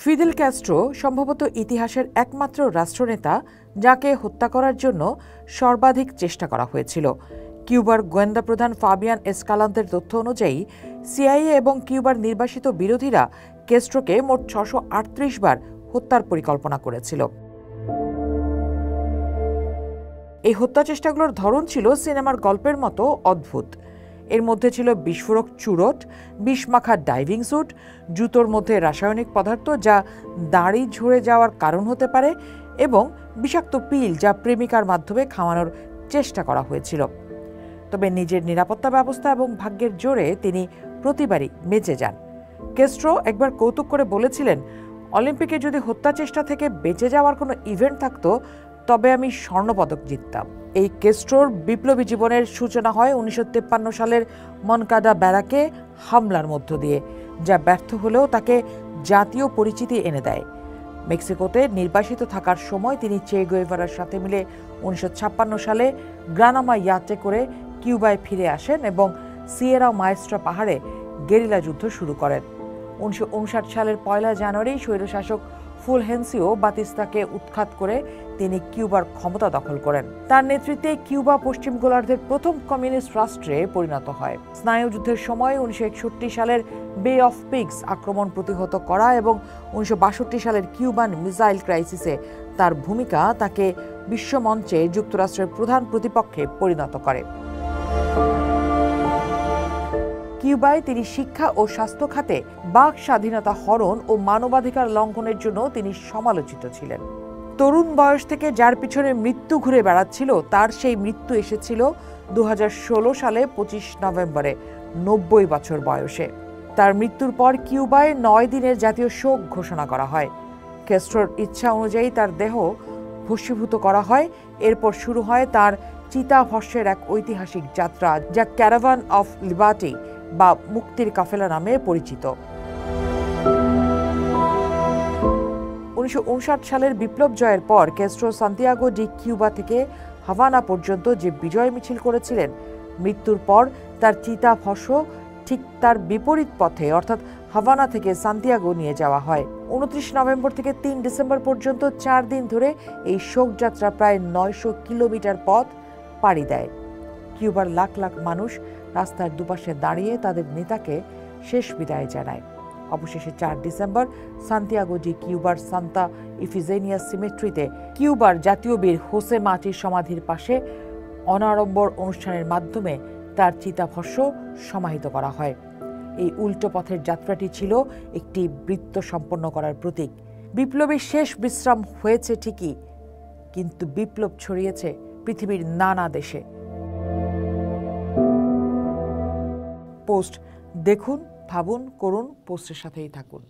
Fidel Castro সম্ভবত ইতিহাসের একমাত্র রাষ্ট্রনেতা যাকে হত্যা করার জন্য সর্বাধিক চেষ্টা করা হয়েছিল। কিউবার গোয়েন্দা প্রধান ফাবিয়ান এসকালান্তের তথ্য অনুযায়ী সিআইএ এবং কিউবার নির্বাসিত বিরোধীরা ক্যাস্ট্রোকে মোট 638 বার হত্যার পরিকল্পনা করেছিল। এই হত্যা চেষ্টাগুলোর ধরন ছিল সিনেমার গল্পের মতো অদ্ভুত। এর মধ্যে ছিল বিস্ফোরক চুরট, বিষমাখা ডাইভিং স্যুট, জুতোর মধ্যে রাসায়নিক পদার্থ যা দাড়ি ঝরে যাওয়ার কারণ হতে পারে, এবং বিষাক্ত পিল যা প্রেমিকার মাধ্যমে খাওয়ানোর চেষ্টা করা হয়েছিল। তবে নিজের নিরাপত্তা ব্যবস্থা এবং ভাগ্যের জোরে তিনি প্রতিবারই বেঁচে যান। ক্যাস্ট্রো একবার কৌতুক করে বলেছিলেন, অলিম্পিকে যদি হত্যা চেষ্টা থেকে বেঁচে যাওয়ার কোনো ইভেন্ট থাকতো তবে আমি স্বর্ণপদক জিততাম। এই ক্যাস্ট্রোর বিপ্লবী জীবনের সূচনা হয় 1953 সালের মনকাদা ব্যারাকে হামলার মধ্য দিয়ে, যা ব্যর্থ হলেও তাকে জাতীয় পরিচিতি এনে দেয়। মেক্সিকোতে নির্বাসিত থাকার সময় তিনি চে গুয়েভারার সাথে মিলে 1956 সালে গ্রানামা ইয়াতে করে কিউবায় ফিরে আসেন এবং সিয়েরা মায়েস্ট্রা পাহাড়ে গেরিলা যুদ্ধ শুরু করেন। 1959 সালের 1 জানুয়ারি স্বৈরশাসক ফুলহেন্সিও বাতিস্তাকে উৎখাত করে তিনি কিউবার ক্ষমতা দখল করেন। তার নেতৃত্বে কিউবা পশ্চিম গোলার্ধের প্রথম কমিউনিস্ট রাষ্ট্রে পরিণত হয়। স্নায়ুযুদ্ধের সময় 1961 সালের বে অফ পিগস আক্রমণ প্রতিহত করা এবং 1962 সালের কিউবান মিসাইল ক্রাইসিসে তার ভূমিকা তাকে বিশ্বমঞ্চে যুক্তরাষ্ট্রের প্রধান প্রতিপক্ষে পরিণত করে। কিউবায় তিনি শিক্ষা ও স্বাস্থ্য খাতে বাক স্বাধীনতা হরণ ও মানবাধিকার লঙ্ঘনের জন্য তিনি সমালোচিত ছিলেন। তরুণ বয়স থেকে যার পিছনে মৃত্যু ঘুরে বেড়াচ্ছিল, তার সেই মৃত্যু এসেছিল 2016 সালে 25 নভেম্বরে 90 বছর বয়সে। তার মৃত্যুর পর কিউবায় 9 দিনের জাতীয় শোক ঘোষণা করা হয়। ক্যাস্ট্রোর ইচ্ছা অনুযায়ী তার দেহ ভস্মীভূত করা হয়। এরপর শুরু হয় তার চিতাভস্মের এক ঐতিহাসিক যাত্রা, যা ক্যারাভান অফ লিবার্টি বা মুক্তির কাফেলা নামে পরিচিত। 1959 সালের বিপ্লব জয়ের পর ক্যাস্ট্রো সান্তিয়াগো ডি কিউবা থেকে হাভানা পর্যন্ত যে বিজয় মিছিল করেছিলেন, মৃত্যুর পর তার চিতাভস্ম ঠিক তার বিপরীত পথে অর্থাৎ হাভানা থেকে সান্তিয়াগো নিয়ে যাওয়া হয়। 29 নভেম্বর থেকে 3 ডিসেম্বর পর্যন্ত 4 দিন ধরে এই শোকযাত্রা প্রায় 900 কিলোমিটার পথ পাড়ি দেয়। কিউবার লাখ লাখ মানুষ রাস্তার দুপাশে দাঁড়িয়ে তাদের নেতাকে শেষ বিদায় জানায়। অবশেষে 4 December Santiago de কিউবার Santa Iphigenia সিমেট্রিতে কিউবার জাতীয় বীর হোসে মার্টির সমাধির পাশে অনাড়ম্বর অনুষ্ঠানের মাধ্যমে তার চিতাভস্ম সমাহিত করা হয়। এই উল্টো পথের যাত্রাটি ছিল একটি বৃত্ত সম্পন্ন করার প্রতীক। বিপ্লবীর শেষ বিশ্রাম হয়েছে ঠিকই, কিন্তু বিপ্লব ছড়িয়েছে পৃথিবীর নানা দেশে। পোস্ট দেখুন, ভাবুন, করুন, পোস্টের সাথেই থাকুন।